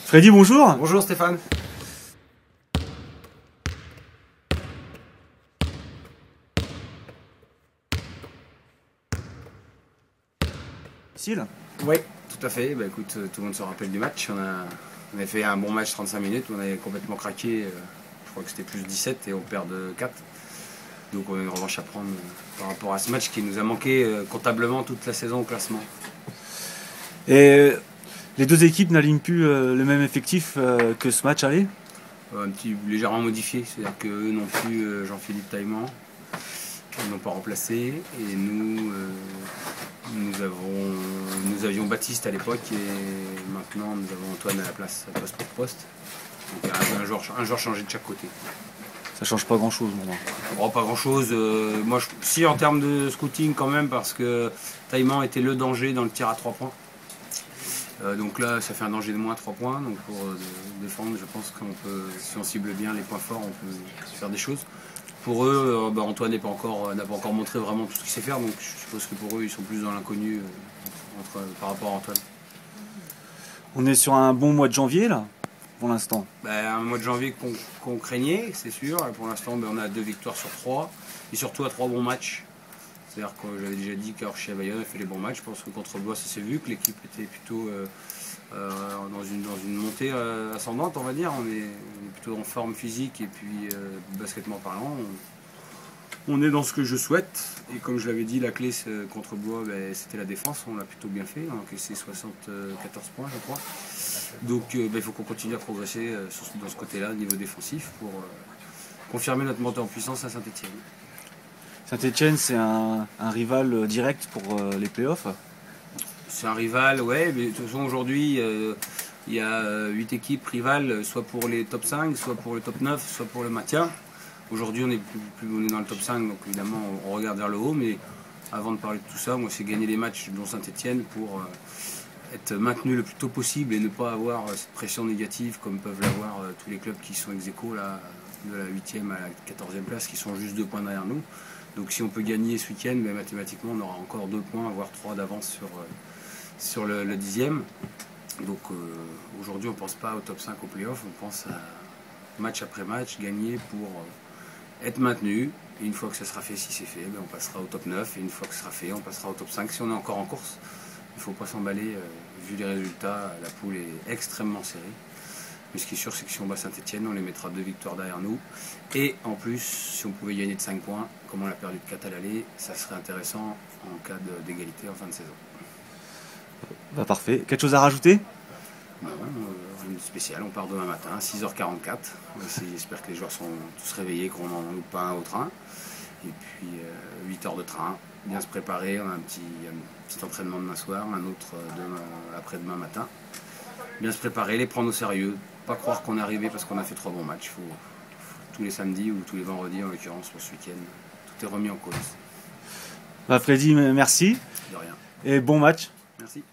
Freddy, bonjour. Bonjour Stéphane. Cile. Oui, tout à fait. Bah, écoute, tout le monde se rappelle du match. On avait fait un bon match 35 minutes, on avait complètement craqué. Je crois que c'était plus 17 et on perd de 4. Donc on a une revanche à prendre par rapport à ce match qui nous a manqué comptablement toute la saison au classement. Et les deux équipes n'alignent plus le même effectif que ce match aller. Un petit légèrement modifié, c'est-à-dire qu'eux n'ont plus Jean-Philippe Tailleman, ils n'ont pas remplacé. Et nous avions Baptiste à l'époque et maintenant nous avons Antoine à la place, poste pour poste. Donc un joueur changé de chaque côté. Ça change pas grand chose, moi. Oh, pas grand chose. Moi, si en termes de scouting quand même, parce que Tailleman était le danger dans le tir à 3 points. Donc là, ça fait un danger de moins 3 points. Donc pour défendre, je pense qu'on peut, si on cible bien les points forts, on peut faire des choses. Pour eux, Antoine n'a pas encore montré vraiment tout ce qu'il sait faire. Donc je suppose que pour eux, ils sont plus dans l'inconnu par rapport à Antoine. On est sur un bon mois de janvier, là, pour l'instant. Un mois de janvier qu'on craignait, c'est sûr. Pour l'instant, on a 2 victoires sur 3. Et surtout à 3 bons matchs. C'est-à-dire que j'avais déjà dit qu'Archie à Bayonne a fait les bons matchs. Je pense que contre Blois, ça s'est vu, que l'équipe était plutôt dans une montée ascendante, on va dire. On est plutôt en forme physique et puis baskettement parlant. On est dans ce que je souhaite. Et comme je l'avais dit, la clé contre Blois, c'était la défense. On l'a plutôt bien fait. On a encaissé 74 points, je crois. Donc il faut qu'on continue à progresser dans ce côté-là, au niveau défensif, pour confirmer notre montée en puissance à Saint-Etienne. Saint-Etienne, c'est un rival direct pour les playoffs. C'est un rival, ouais, mais de toute façon aujourd'hui, il y a 8 équipes rivales, soit pour les top 5, soit pour le top 9, soit pour le maintien. Aujourd'hui, on est dans le top 5, donc évidemment, on regarde vers le haut, mais avant de parler de tout ça, moi, c'est gagner les matchs dont Saint-Etienne pour être maintenu le plus tôt possible et ne pas avoir cette pression négative comme peuvent l'avoir tous les clubs qui sont ex-aequo, là, de la 8e à la 14e place, qui sont juste 2 points derrière nous. Donc si on peut gagner ce week-end, mathématiquement on aura encore 2 points, voire 3 d'avance sur le 10e. Donc aujourd'hui on ne pense pas au top 5 au play-off, on pense à match après match, gagner pour être maintenu. Et une fois que ça sera fait, si c'est fait, on passera au top 9. Et une fois que ce sera fait, on passera au top 5. Si on est encore en course, il ne faut pas s'emballer. Vu les résultats, la poule est extrêmement serrée. Mais ce qui est sûr, c'est que si on bat Saint-Etienne, on les mettra 2 victoires derrière nous. Et en plus, si on pouvait gagner de 5 points, comme on l'a perdu de 4 à l'aller, ça serait intéressant en cas d'égalité en fin de saison. Parfait. Quelque chose à rajouter? Non, rien de spécial. On part demain matin, 6h44. J'espère que les joueurs sont tous réveillés, qu'on n'en loupe pas un au train. Et puis 8 heures de train, bien se préparer. On a un petit entraînement demain soir, un autre après-demain matin. Bien se préparer, les prendre au sérieux. Pas croire qu'on est arrivé parce qu'on a fait 3 bons matchs. Faut tous les samedis ou tous les vendredis, en l'occurrence pour ce week-end, tout est remis en cause. Freddy, merci. De rien. Et bon match. Merci.